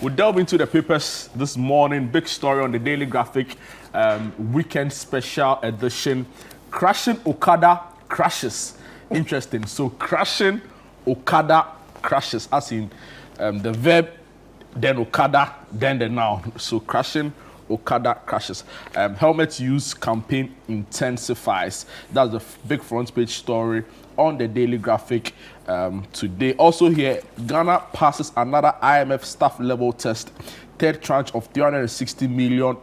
We'll delve into the papers this morning. Big story on the Daily Graphic, weekend special edition. Crashing Okada crashes. Interesting. So crashing Okada crashes, as in the verb, then Okada, then the noun. So crashing Okada crashes. Helmet use campaign intensifies. That's the big front page story on the Daily Graphic today. Also here, Ghana passes another IMF staff level test. Third tranche of $360 million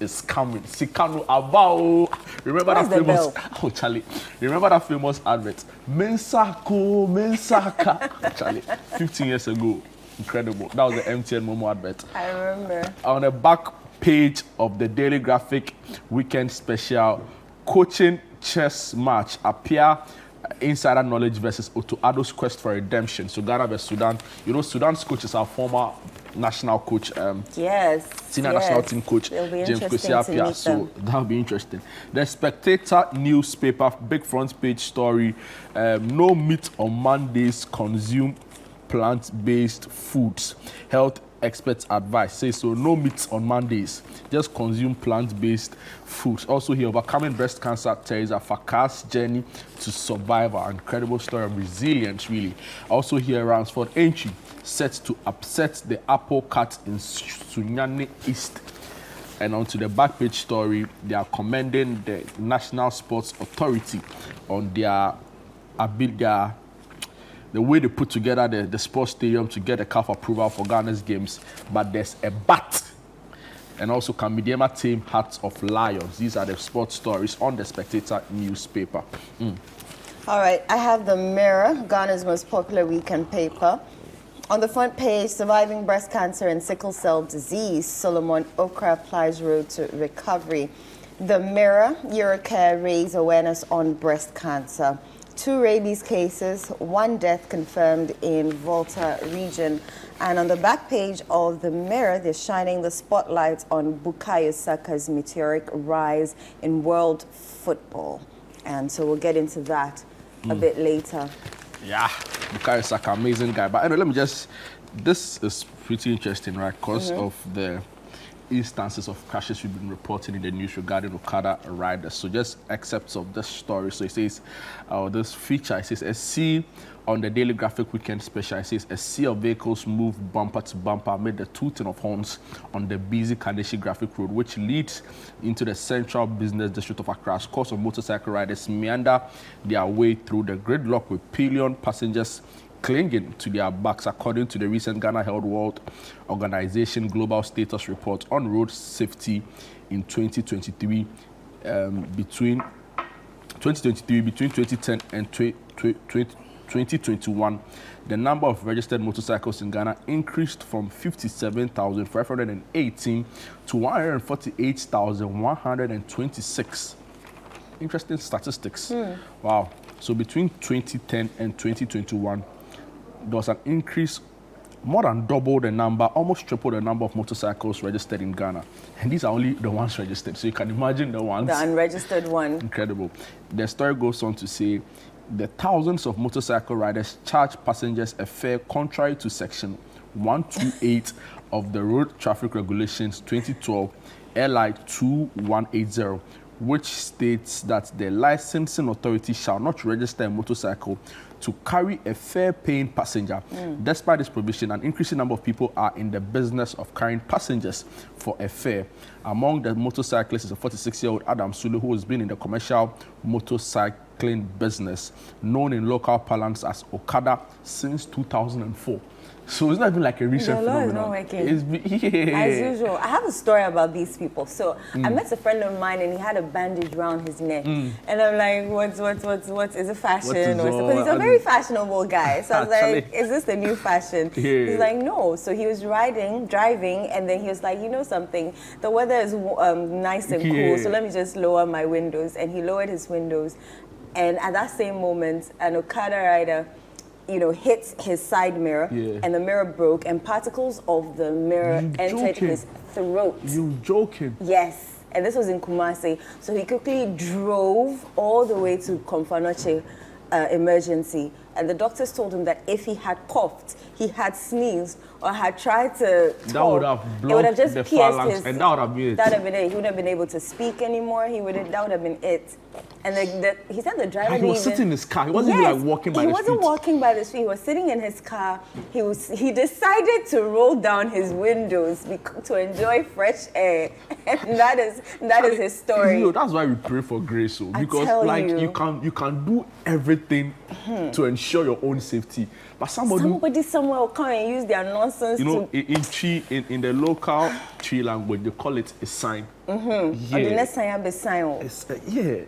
is coming. Sikano Abao. Remember that famous? Oh, Charlie. Remember that famous advert? Mensako, Mensaka. Charlie, 15 years ago. Incredible. That was the MTN Momo advert. I remember. On the back page of the Daily Graphic weekend special, coaching chess match appear. Insider knowledge versus Otoado's quest for redemption. So Ghana versus Sudan. You know, Sudan's coach is our former national coach. Senior national team coach James Kwesi. So that'll be interesting. The Spectator newspaper, big front page story. No meat on Mondays. Consume plant-based foods. Health experts advice says so. No meat on Mondays. Just consume plant-based foods. Also here, overcoming breast cancer. Teresa Fakar's journey to survival. Incredible story of resilience, really. Also here, Ransford entry set to upset the apple cart in Sunyani East. And onto the back page story, they are commending the National Sports Authority on their ability. The way they put together the sports stadium to get a CAF approval for Ghana's games, but there's a but. And also Kamidiema team Hearts of Lions. These are the sports stories on the Spectator newspaper. All right, I have the Mirror, Ghana's most popular weekend paper. On the front page, surviving breast cancer and sickle cell disease, Solomon Okra applies road to recovery. The Mirror, Eurocare raise awareness on breast cancer. 2 rabies cases, 1 death confirmed in Volta region. And on the back page of the Mirror, they're shining the spotlight on Bukayo Saka's meteoric rise in world football. And so we'll get into that a bit later. Yeah, Bukayo Saka, amazing guy. But anyway, let me just, this is pretty interesting, right? Because of the instances of crashes we've been reporting in the news regarding Okada riders. So just excerpts of this story. So it says, this feature, it says, a sea on the Daily Graphic weekend special. It says, a sea of vehicles moved bumper to bumper amid the tooting of horns on the busy Kaneshi Graphic Road, which leads into the central business district of Accra. Scores of motorcycle riders meander their way through the gridlock with pillion passengers clinging to their backs, according to the recent Ghana Health World Organization Global Status Report on Road Safety in 2023. Between 2010 and 2021, the number of registered motorcycles in Ghana increased from 57,518 to 148,126. Interesting statistics. Wow. So between 2010 and 2021, there was an increase, more than double the number, almost triple the number of motorcycles registered in Ghana. And these are only the ones registered. So you can imagine the ones. The unregistered one. Incredible. The story goes on to say the thousands of motorcycle riders charge passengers a fare contrary to Section 128 of the Road Traffic Regulations 2012 LI 2180, which states that the licensing authority shall not register a motorcycle to carry a fare-paying passenger. Despite this provision, an increasing number of people are in the business of carrying passengers for a fare. Among the motorcyclists is a 46-year-old Adam Sulu, who has been in the commercial motorcycling business, known in local parlance as Okada, since 2004. So it's not even like a recent phenomenon. Not working. As usual. I have a story about these people. So I met a friend of mine and he had a bandage around his neck. And I'm like, what is it fashion? Because he's a very fashionable guy. So I was like, is this the new fashion? He's like, no. So he was driving, and then he was like, you know something? The weather is nice and cool, so let me just lower my windows. And he lowered his windows. And at that same moment, an Okada rider hit his side mirror, and the mirror broke, and particles of the mirror entered his throat. You joking? Yes. And this was in Kumasi. So he quickly drove all the way to Komfanoche emergency, and the doctors told him that if he had coughed, he had sneezed, or had tried to talk, that would have blocked it would have just the pierced phalanx, his, and that would have been it. That would have been it. He wouldn't have been able to speak anymore. That would have been it. And he said the driver. He was sitting in his car. He wasn't even like walking by the street. He wasn't walking by the street. He was sitting in his car. He decided to roll down his windows to enjoy fresh air, and that is his story. You know, that's why we pray for grace, because you can do everything to ensure your own safety, but somebody somewhere will come and use their nonsense. You know, in the local tree language, they call it a sign. Yeah. The next sign be sign. Yeah.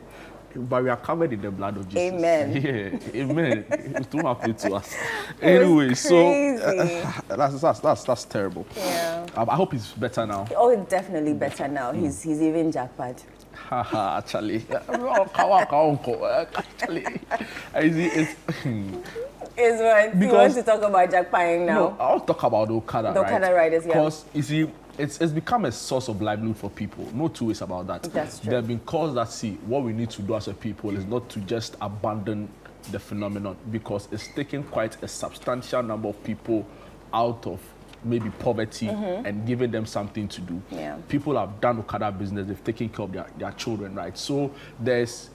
But we are covered in the blood of Jesus. Amen. Yeah, amen. It's too happy to us. Anyway, so that's terrible. Yeah. I hope he's better now. Oh, definitely better now. He's even jackpot. Haha, actually. Is what you want to talk about jackpotting now? No, I'll talk about the Okada, the Okada riders, yeah. Because you see, it's become a source of livelihood for people. No two ways about that. That's true. There have been calls that what we need to do as a people is not to just abandon the phenomenon, because it's taking quite a substantial number of people out of maybe poverty and giving them something to do. Yeah. People have done Okada business, they've taken care of their children, right? So there's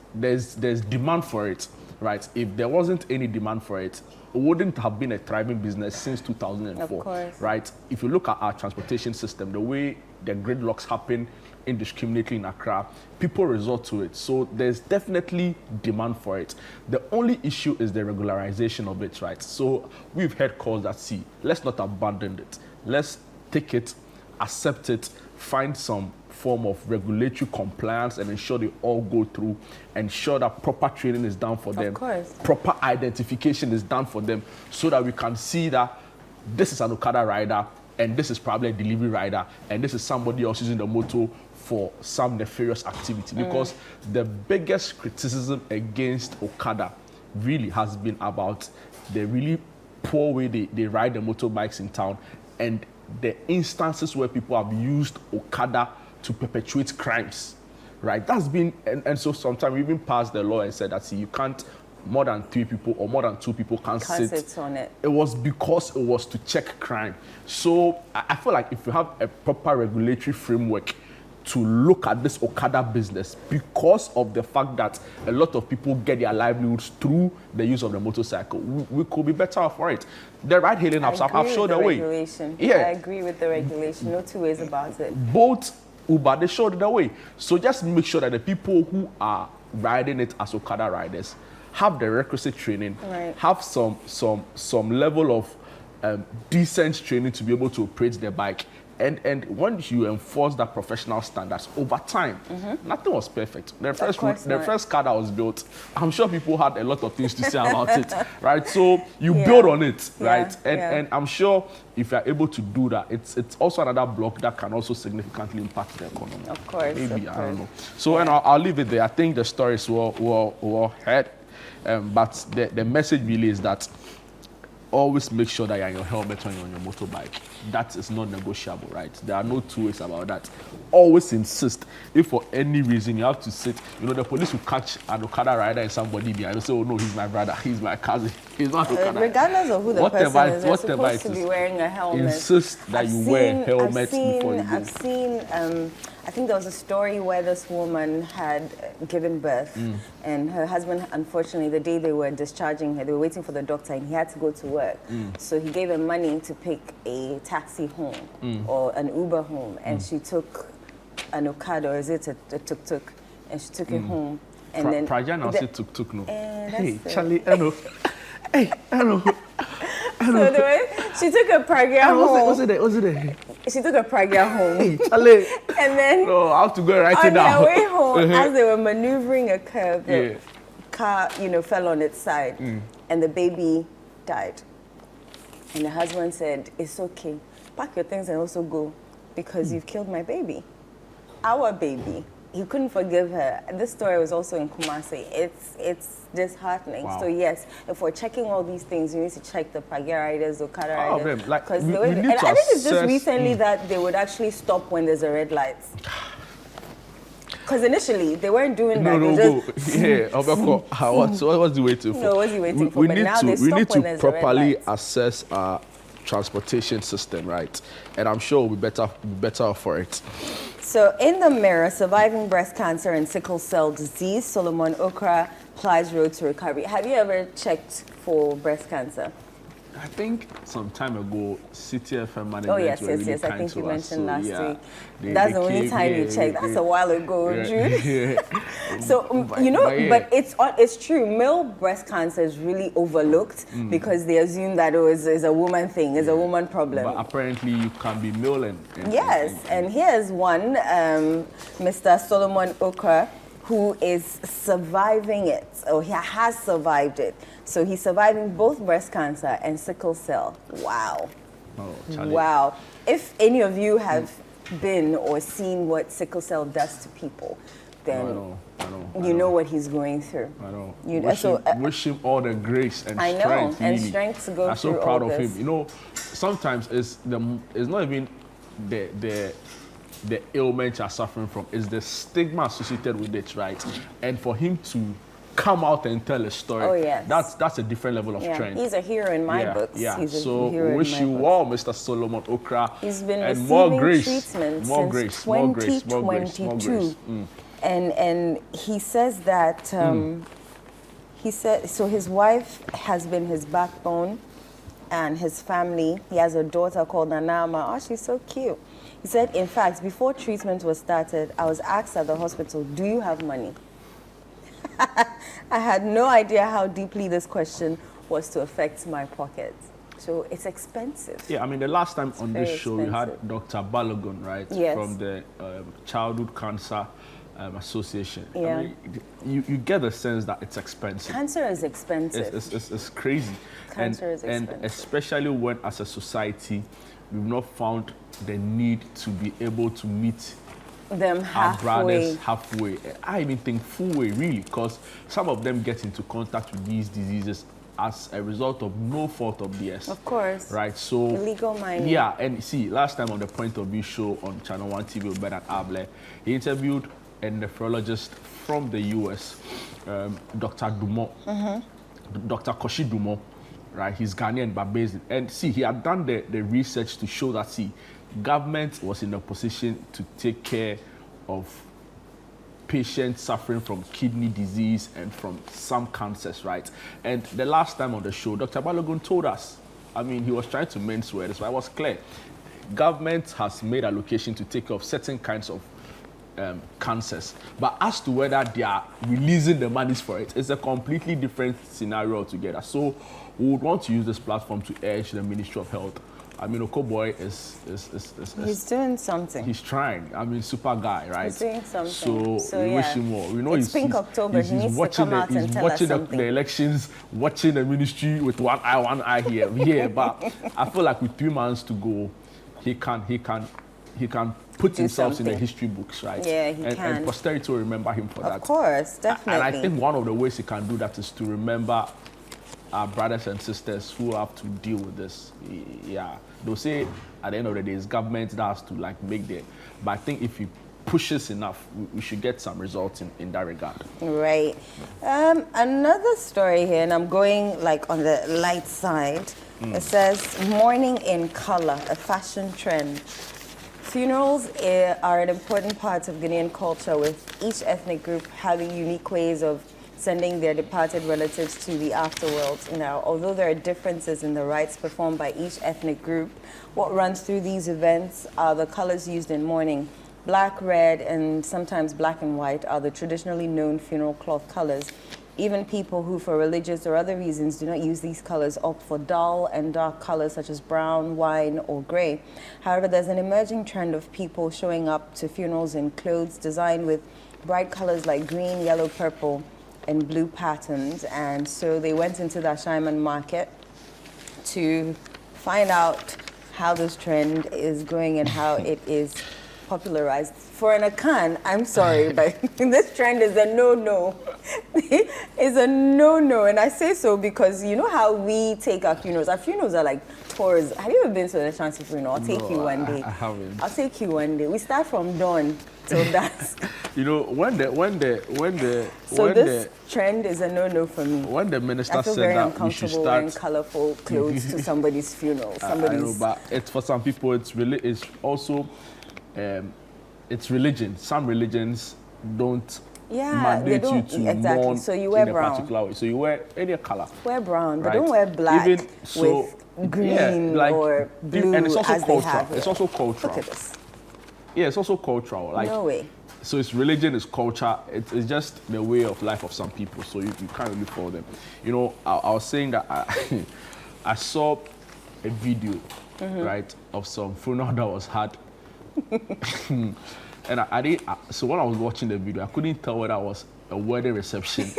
demand for it, right? If there wasn't any demand for it, it wouldn't have been a thriving business since 2004, of course. Right? If you look at our transportation system, the way the gridlocks happen indiscriminately in Accra, people resort to it. So there's definitely demand for it. The only issue is the regularization of it, right? So we've heard calls that, let's not abandon it. Let's take it, accept it, find some form of regulatory compliance and ensure they all go through, ensure that proper training is done for them, proper identification is done for them, so that we can see that this is an Okada rider and this is probably a delivery rider and this is somebody else using the motor for some nefarious activity. Because the biggest criticism against Okada really has been about the really poor way they ride the motorbikes in town, and the instances where people have used Okada to perpetuate crimes, right? That's been, and so sometimes we even passed the law and said that, you can't, more than 3 people or more than 2 people can't sit on it. It was because it was to check crime. So I feel like if you have a proper regulatory framework to look at this Okada business, because of the fact that a lot of people get their livelihoods through the use of the motorcycle, we could be better off for it. The ride-hailing apps have showed the way. Yeah, I agree with the regulation. No two ways about it. Both Uber, they showed the way. So just make sure that the people who are riding it as Okada riders have the requisite training, have some level of decent training to be able to operate their bike. And once you enforce that professional standards over time, nothing was perfect. The first car that was built, I'm sure people had a lot of things to say about it, right? So you build on it, right? And I'm sure if you're able to do that, it's also another block that can also significantly impact the economy. Of course. Maybe, I don't know. So and I'll leave it there. I think the stories were heard, but the message really is that always make sure that you're in your helmet when you're on your motorbike. That is not negotiable, right? There are no two ways about that. Always insist. If for any reason you have to sit, the police will catch an Okada rider and somebody behind and say, oh no, he's my brother, he's my cousin, he's not Okada. Regardless of who the person is, they're supposed to be wearing a helmet. Insist that you wear a helmet before you go. I've seen, I think there was a story where this woman had given birth and her husband, unfortunately, the day they were discharging her, they were waiting for the doctor and he had to go to work. So he gave her money to pick a taxi home or an Uber home, and she took an Okada, or is it a tuk-tuk, and she took it home. And then Prajana also tuk-tuk, no. Hey, Charlie, hello. Hey, hello. So the way she took a Pragya home. What's it there? She took a Pragya home. Hey, Charlie. And then no, I have to go right now. On their way home, as they were maneuvering a curve, the car, fell on its side, and the baby died. And the husband said, "It's okay. Pack your things and also go, because you've killed my baby, our baby." He couldn't forgive her. This story was also in Kumasi. It's disheartening. Wow. So yes, if we're checking all these things, you need to check the Pragya riders, Okada riders. Because I think it's just recently that they would actually stop when there's a red light. Because initially they weren't doing that. What's he waiting for? No, what's he waiting for? We But need now to they stop when there's a red properly light. assess our transportation system, right? And I'm sure we'll be better for it. So in the Mirror, surviving breast cancer and sickle cell disease, Solomon Okra plies road to recovery. Have you ever checked for breast cancer? I think some time ago, CTFM management Oh yes, were really yes. I kind think to you us. mentioned last Yeah, week. That's the only time you checked. That's a while ago, Jude. So but it's true. Male breast cancer is really overlooked because they assume that it's a woman thing, it's a woman problem. But apparently, you can be male and yes, and here's one, Mr. Solomon Okra, who is surviving it, or he has survived it. So he's surviving both breast cancer and sickle cell. Wow. Oh, Charlie. Wow. If any of you have been or seen what sickle cell does to people, then you know what he's going through. I know. Wish him all the grace and strength. I know, and really. strength to go I'm through so proud all of this. him. You know, sometimes it's not even the ailment you're suffering from, it's the stigma associated with it, right? And for him to come out and tell a story, oh, yes. that's a different level of strength. He's a hero in my books. Yeah. He's So wish you well, Mr. Solomon Okra. He's been and receiving more grace, treatment more since grace, 2022. And he says that he said so. His wife has been his backbone, and his family. He has a daughter called Nanama. Oh, she's so cute. He said, in fact, before treatment was started, I was asked at the hospital, "Do you have money?" I had no idea how deeply this question was to affect my pocket. So it's expensive. Yeah, I mean, the last time on this show, we had expensive. Dr. Balogun, right? Yes. From the Childhood Cancer Association. Yeah. I mean, you get the sense that it's expensive. Cancer is expensive. It's crazy. Cancer is expensive. And especially when, as a society, we've not found the need to be able to meet them our brothers halfway. halfway. I even think full way, really, because some of them get into contact with these diseases as a result of no fault of theirs. Of course. Right, so... illegal mining. Yeah, and see, last time on the Point of View show on ChannelOne TV with Bernard Able, he interviewed a nephrologist from the US, Dr. Dumont, Dr. Koshi Dumont, right? He's Ghanaian, but based. And see, he had done the research to show that, see, government was in a position to take care of patients suffering from kidney disease and from some cancers, right? And the last time on the show, Dr. Balogun told us, I mean, he was trying to mince words, but it was clear. Government has made allocation to take care of certain kinds of cancers, but as to whether they are releasing the monies for it, it's a completely different scenario altogether. So we would want to use this platform to urge the Ministry of Health. I mean, Okoboy is he's doing something. He's trying. I mean, super guy, right? He's doing something. So we wish him well. We know it's Pink October. He needs to come out and tell us something. The elections, watching the ministry with one eye here. Yeah, but I feel like with 3 months to go, he can put himself in the history books, right? Yeah, he can. And posterity will remember him for that. Of course, definitely. And I think one of the ways he can do that is to remember our brothers and sisters who have to deal with this. Yeah, they'll say at the end of the day, it's government that has to like make the. But I think if he pushes enough, we should get some results in that regard. Right. Another story here, and I'm going like on the light side. It says mourning in color, a fashion trend. Funerals are an important part of Ghanaian culture, with each ethnic group having unique ways of sending their departed relatives to the afterworld. You know, although there are differences in the rites performed by each ethnic group, what runs through these events are the colors used in mourning. Black, red, and sometimes black and white are the traditionally known funeral cloth colors. Even people who, for religious or other reasons, do not use these colors opt for dull and dark colors such as brown, wine, or gray. However, there's an emerging trend of people showing up to funerals in clothes designed with bright colors like green, yellow, purple, and blue patterns. And so they went into the Ashaiman market to find out how this trend is going and how it is popularized. For an Akan, I'm sorry, but this trend is a no-no. It's a no-no, and I say so because you know how we take our funerals. Our funerals are like tours. Have you ever been to the Ashanti funeral? I'll take you one day. I haven't. I'll take you one day. We start from dawn till dusk. You know, when this trend is a no-no for me. When the minister I feel said very that we should uncomfortable start wearing colorful clothes to somebody's funeral. I know, but it's for some people. It's also it's religion. Some religions don't mandate you to mourn so you wear in brown. a particular way. So you wear any color. Wear brown, right? but don't wear black Even so, with green or blue. And it's also as cultural. They have it's also cultural. Look at this. Yeah, it's also cultural. Like, no way. So it's religion, it's culture. It's just the way of life of some people. So you can't really follow them. You know, I was saying that I saw a video, right, of some funeral that was had. And I didn't. So when I was watching the video, I couldn't tell whether it was a wedding reception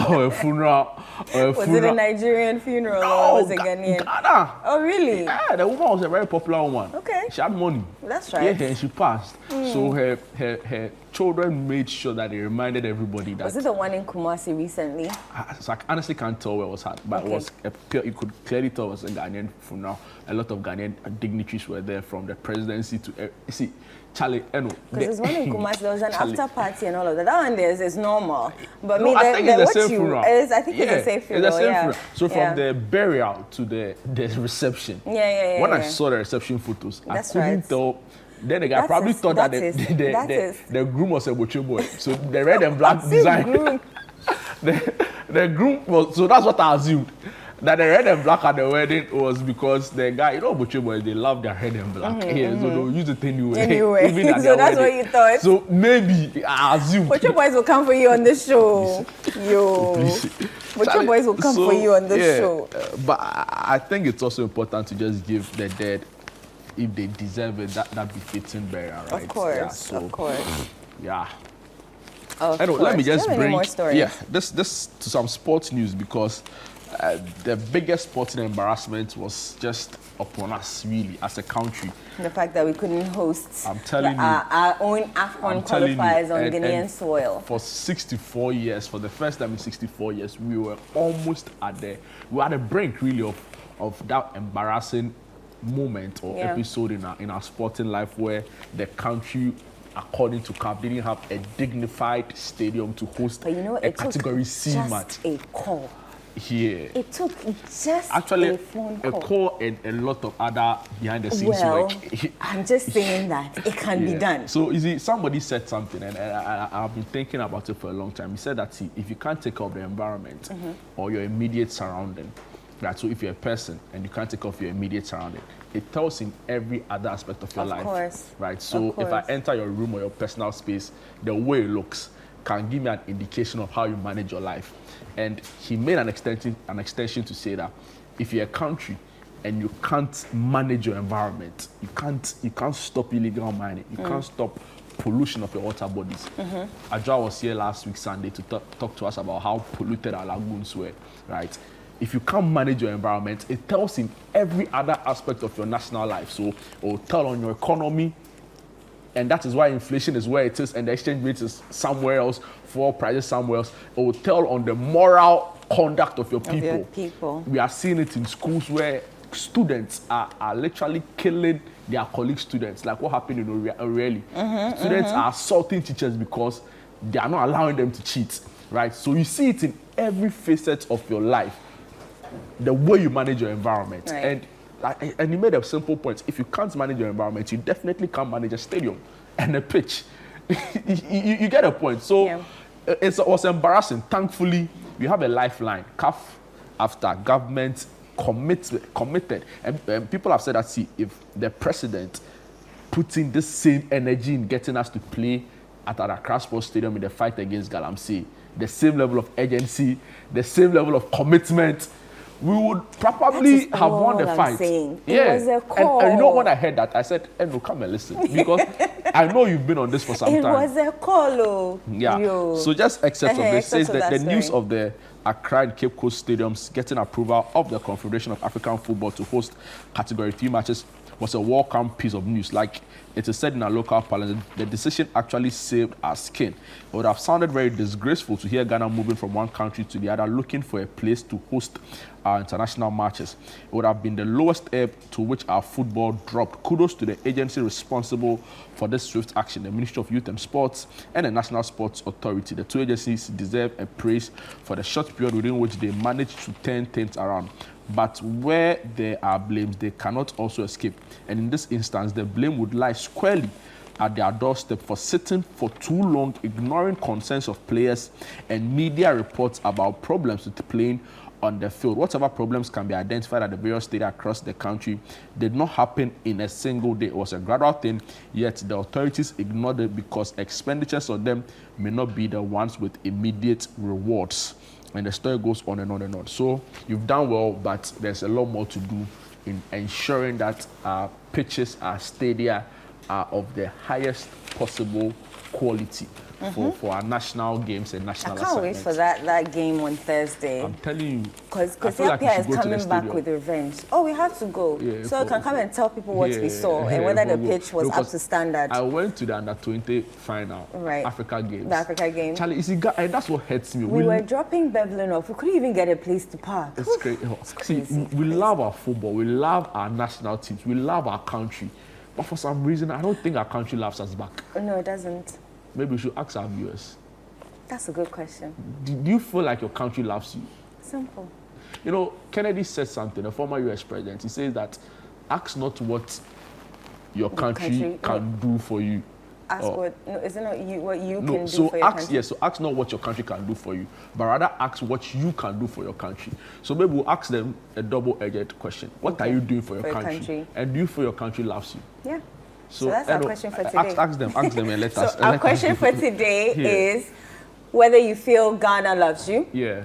or a funeral. Was it a Nigerian funeral or was it Ghanaian? Ghana. Oh, really? Yeah, the woman was a very popular woman. Okay. She had money. That's right. Yeah, and she passed. So her children made sure that they reminded everybody that. Was it the one in Kumasi recently? So I honestly can't tell where it was at, but it was you could clearly tell it was a Ghanaian funeral. A lot of Ghanaian dignitaries were there, from the presidency to see. Charlie, because there's one in Kumasi, there was an after party and all of that. That one there is normal. But no, I think it's the same funeral. I think it's the same funeral. It's the same funeral. So from the burial to the reception. When I saw the reception photos, I couldn't tell. Then the guy probably thought that the groom was a butcher boy. So the red and black design. the groom was, so that's what I assumed. That the red and black at the wedding was because the guy, you know, butcher boys, they love their red and black. So they'll use it anyway. Even at so that's wedding. what you thought. So maybe I assume. Butcher boys will come for you on the show. Yo. Butcher boys will come for you on the show. But I think it's also important to just give the dead, if they deserve it, that befitting burial, right? Of course, yeah, so, of course. Yeah. Anyway, let me just bring more stories? this to some sports news, because the biggest sporting embarrassment was just upon us, really, as a country. The fact that we couldn't host our own AFCON qualifiers on Ghanaian soil. For 64 years, for the first time in 64 years, we were almost at the brink, really, of that embarrassing moment or episode in our sporting life, where the country, according to CAF, didn't have a dignified stadium to host a Category C match. A call. Yeah. It took just actually a phone call. A call and a lot of other behind the scenes work. I'm just saying that it can be done. So you see, somebody said something, and I've been thinking about it for a long time. He said that, see, if you can't take care of the environment or your immediate surrounding, right? So if you're a person and you can't take care of your immediate surrounding, it tells in every other aspect of your life. Of course. Right? So if I enter your room or your personal space, the way it looks can give me an indication of how you manage your life. And he made an extension to say that if you're a country and you can't manage your environment, you can't stop illegal mining, you can't stop pollution of your water bodies. Ajwa was here last week Sunday to talk to us about how polluted our lagoons were, right? If you can't manage your environment, it tells in every other aspect of your national life. So it will tell on your economy, and that is why inflation is where it is and the exchange rate is somewhere else, for prices somewhere else. It will tell on the moral conduct of your people. We are seeing it in schools where students are literally killing their colleague students, like what happened in O'Reilly. Students are assaulting teachers because they are not allowing them to cheat, right? So you see it in every facet of your life, the way you manage your environment. Right. And you made a simple point. If you can't manage your environment, you definitely can't manage a stadium and a pitch. you get a point. So it was embarrassing. Thankfully, we have a lifeline. CAF, after government committed. And people have said that, see, if the president puts in the same energy in getting us to play at Accra Sports Stadium in the fight against Galamsey, the same level of urgency, the same level of commitment, we would probably have won the fight. It was a call. And you know, when I heard that, I said, no, come and listen. Because I know you've been on this for some time. It was a call. So just except of this, says that the news of the Accra and Cape Coast stadiums getting approval of the Confederation of African Football to host Category 3 matches was a welcome piece of news. Like, It is said in our local parliament, the decision actually saved our skin. It would have sounded very disgraceful to hear Ghana moving from one country to the other, looking for a place to host our international matches. It would have been the lowest ebb to which our football dropped. Kudos to the agency responsible for this swift action, the Ministry of Youth and Sports and the National Sports Authority. The two agencies deserve a praise for the short period within which they managed to turn things around. But where there are blames, they cannot also escape. And in this instance, the blame would lie squarely at their doorstep for sitting for too long, ignoring concerns of players and media reports about problems with playing on the field. Whatever problems can be identified at the various stadia across the country did not happen in a single day. It was a gradual thing, yet the authorities ignored it because expenditures on them may not be the ones with immediate rewards. And the story goes on and on and on. So you've done well, but there's a lot more to do in ensuring that our pitches, our stadia are of the highest possible quality for our national games and national I can't wait for that game on Thursday. I'm telling you. Because Ethiopia is coming back with revenge. Oh, we have to go. Yeah, so I can come and tell people what we saw and whether the pitch was up to standard. I went to the under-20 final, Africa Games. The Africa Games. Charlie, and that's what hurts me. We were dropping Bevelin off. We couldn't even get a place to park. It's crazy. See, we love our football. We love our national teams. We love our country. But for some reason, I don't think our country loves us back. No, it doesn't. Maybe we should ask our viewers. That's a good question. Do you feel like your country loves you? Simple. You know, Kennedy said something, the former US president. He says that ask not what your country can do for you. Ask isn't it what you can do for your country? Yes, so ask not what your country can do for you, but rather ask what you can do for your country. So maybe we'll ask them a double-edged question. What are you doing for your country? And do you feel your country loves you? Yeah. So that's our question for today. Ask them and let us. Our question for today is whether you feel Ghana loves you. Yeah.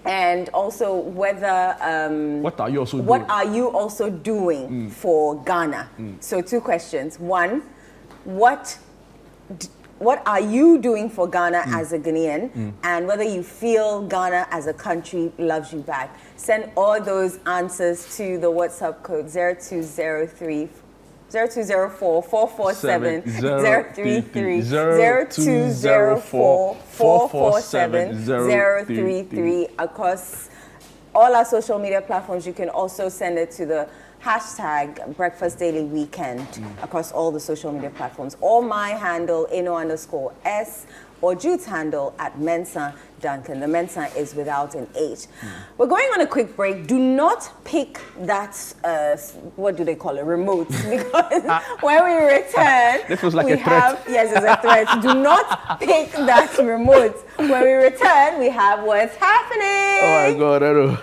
And also whether what are you also doing for Ghana? So 2 questions. 1, what are you doing for Ghana as a Ghanaian, and whether you feel Ghana as a country loves you back? Send all those answers to the WhatsApp code 0204 447 033 0204 447 033 across all our social media platforms. You can also send it to the hashtag Breakfast Daily Weekend across all the social media platforms, or my handle @Eno_S, or Jude's handle @Mensa Duncan. The Mensa is without an H. We're going on a quick break. Do not pick that, what do they call it, remote, because when we return, this was like a threat. Yes, it's a threat. Do not pick that remote. When we return, we have what's happening. Oh my God, I know.